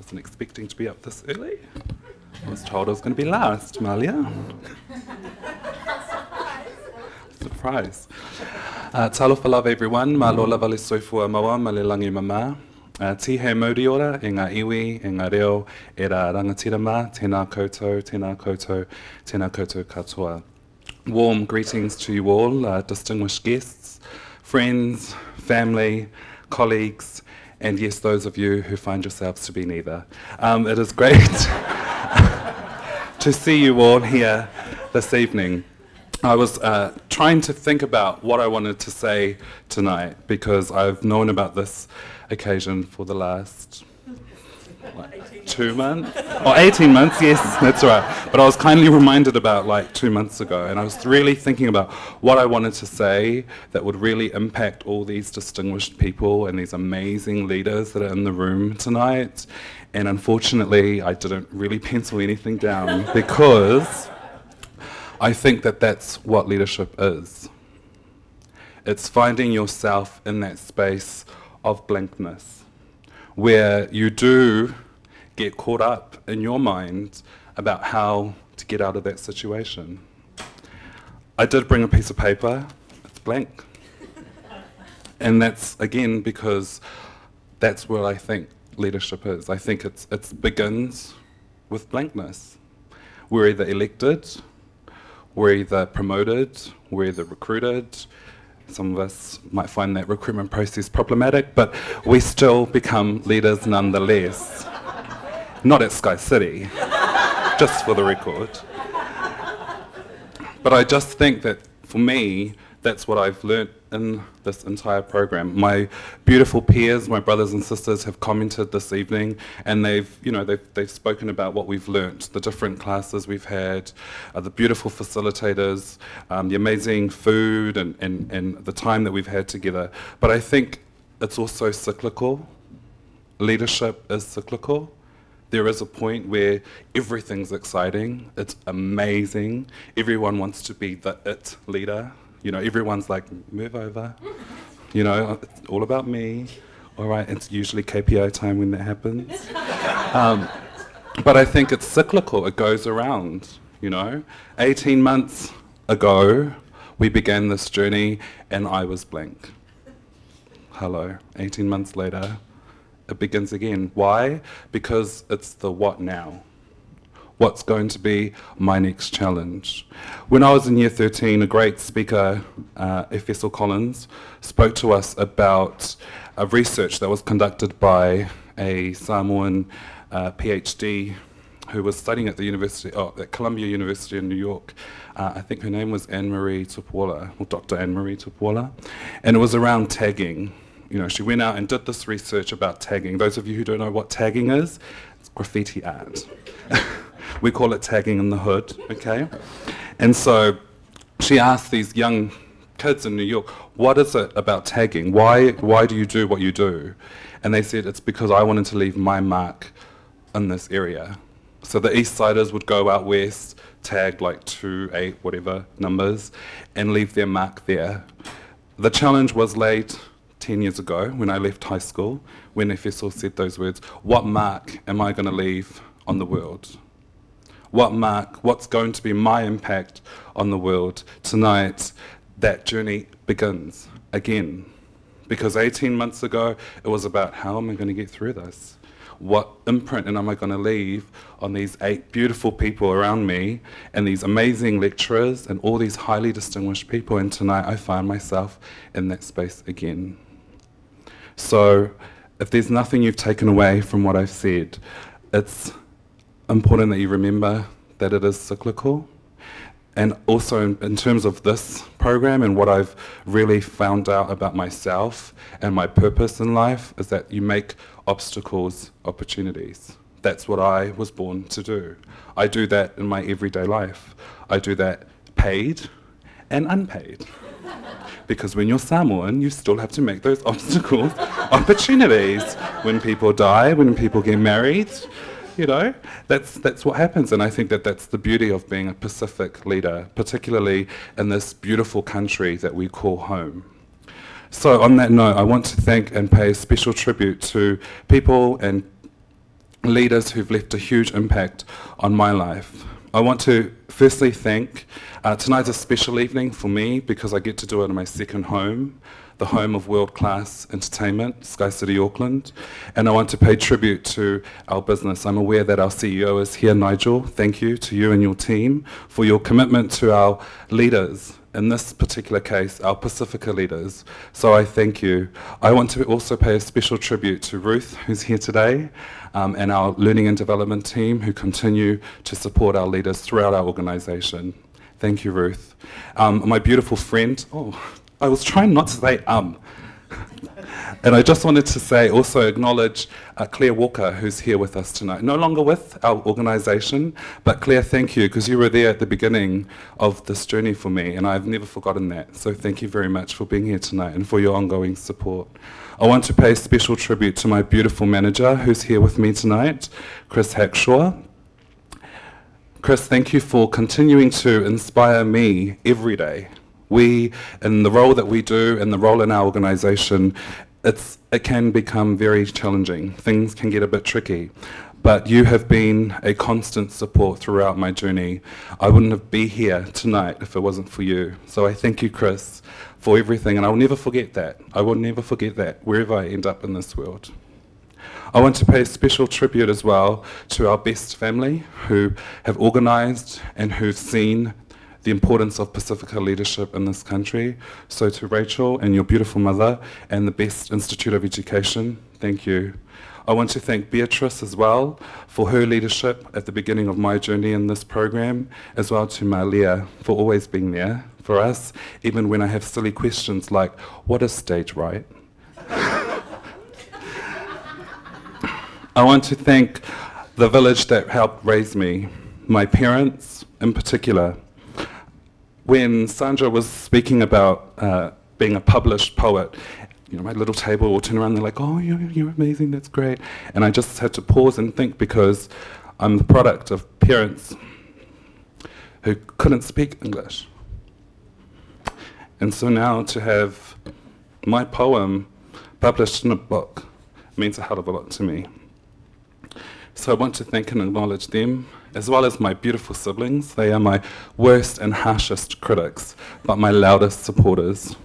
wasn't expecting to be up this early. I was told I was going to be last, Malia. Surprise. Talofa love everyone, ma lola vale soifua maua ma le langi mama. Ti he mauri ora, e ngā iwi, e ngā reo, e rā rangatirama, tēnā koutou, tēnā koutou, tēnā koutou katoa. Warm greetings to you all, distinguished guests, friends, family, colleagues, and yes, those of you who find yourselves to be neither. It is great to see you all here this evening. I was trying to think about what I wanted to say tonight because I've known about this occasion for the last 2 months? Or 18 months, yes, that's right. But I was kindly reminded about like 2 months ago, and I was really thinking about what I wanted to say that would really impact all these distinguished people and these amazing leaders that are in the room tonight. And unfortunately, I didn't really pencil anything down because I think that that's what leadership is. It's finding yourself in that space of blankness, where you do get caught up in your mind about how to get out of that situation. I did bring a piece of paper, it's blank. And that's, again, because that's where I think leadership is. I think it begins with blankness. We're either elected, we're either promoted, we're either recruited. Some of us might find that recruitment process problematic, but we still become leaders nonetheless. Not at SKYCITY, just for the record. But I just think that, for me, that's what I've learnt in this entire program. My beautiful peers, my brothers and sisters, have commented this evening, and they've spoken about what we've learnt, the different classes we've had, the beautiful facilitators, the amazing food, and the time that we've had together. But I think it's also cyclical. Leadership is cyclical. There is a point where everything's exciting, it's amazing, everyone wants to be the it leader. You know, everyone's like, move over, you know, it's all about me. All right, it's usually KPI time when that happens. But I think it's cyclical, it goes around, you know. 18 months ago, we began this journey and I was blank. Hello, 18 months later, it begins again. Why? Because it's the what now. What's going to be my next challenge? When I was in year 13, a great speaker, F. Collins, spoke to us about a research that was conducted by a Samoan PhD who was studying at the at Columbia University in New York. I think her name was Anne-Marie Tupuola, or Dr. Anne-Marie Tupuola, and it was around tagging. You know, she went out and did this research about tagging. Those of you who don't know what tagging is, it's graffiti art. We call it tagging in the hood, okay? And so she asked these young kids in New York, what is it about tagging? Why do you do what you do? And they said, it's because I wanted to leave my mark in this area. So the East Siders would go out west, tag like 2, 8, whatever numbers, and leave their mark there. The challenge was laid 10 years ago when I left high school, when Efeso said those words, what mark am I going to leave on the world? What mark, what's going to be my impact on the world? Tonight, that journey begins again. Because 18 months ago, it was about how am I going to get through this? What imprint am I going to leave on these 8 beautiful people around me and these amazing lecturers and all these highly distinguished people? And tonight, I find myself in that space again. So, if there's nothing you've taken away from what I've said, it's important that you remember that it is cyclical. And also in terms of this program and what I've really found out about myself and my purpose in life is that you make obstacles opportunities. That's what I was born to do. I do that in my everyday life. I do that paid and unpaid. Because when you're Samoan, you still have to make those obstacles opportunities. When people die, when people get married, you know, that's what happens. And I think that that's the beauty of being a Pacific leader, particularly in this beautiful country that we call home. So on that note, I want to thank and pay a special tribute to people and leaders who've left a huge impact on my life. I want to firstly thank, tonight's a special evening for me because I get to do it in my second home, the home of world-class entertainment, SKYCITY Auckland, and I want to pay tribute to our business. I'm aware that our CEO is here, Nigel. Thank you to you and your team for your commitment to our leaders, in this particular case, our Pasifika leaders. So I thank you. I want to also pay a special tribute to Ruth, who's here today, and our learning and development team who continue to support our leaders throughout our organisation. Thank you, Ruth. My beautiful friend, I was trying not to say And I just wanted to say, also acknowledge Claire Walker, who's here with us tonight. No longer with our organisation, but Claire, thank you, because you were there at the beginning of this journey for me, and I've never forgotten that. So thank you very much for being here tonight and for your ongoing support. I want to pay special tribute to my beautiful manager, who's here with me tonight, Chris Hackshaw. Chris, thank you for continuing to inspire me every day. We, in the role that we do and the role in our organisation, it can become very challenging. Things can get a bit tricky. But you have been a constant support throughout my journey. I wouldn't be here tonight if it wasn't for you. So I thank you, Chris, for everything, and I will never forget that. I will never forget that, wherever I end up in this world. I want to pay a special tribute as well to our best family who have organised and who've seen the importance of Pasifika leadership in this country. So to Rachel and your beautiful mother and the Best Institute of Education, thank you. I want to thank Beatrice as well for her leadership at the beginning of my journey in this program, as well to Malia for always being there for us, even when I have silly questions like, what is stage right? I want to thank the village that helped raise me, my parents in particular. When Sandra was speaking about being a published poet, you know, my little table will turn around and they're like, oh, you're amazing, that's great. And I just had to pause and think because I'm the product of parents who couldn't speak English. And so now to have my poem published in a book means a hell of a lot to me. So I want to thank and acknowledge them, as well as my beautiful siblings. They are my worst and harshest critics, but my loudest supporters.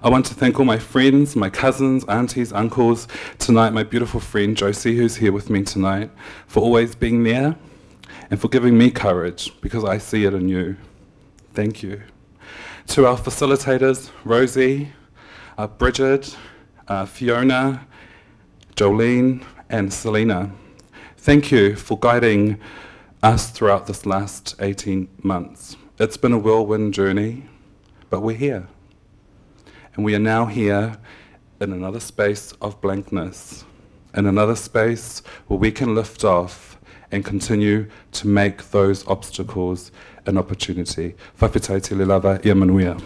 I want to thank all my friends, my cousins, aunties, uncles, tonight my beautiful friend Josie, who's here with me tonight, for always being there and for giving me courage, because I see it in you. Thank you. To our facilitators, Rosie, Bridget, Fiona, Jolene, and Selena. Thank you for guiding us throughout this last 18 months. It's been a whirlwind journey, but we're here. And we are now here in another space of blankness, in another space where we can lift off and continue to make those obstacles an opportunity. Whawhitai te le lava, ia manuia.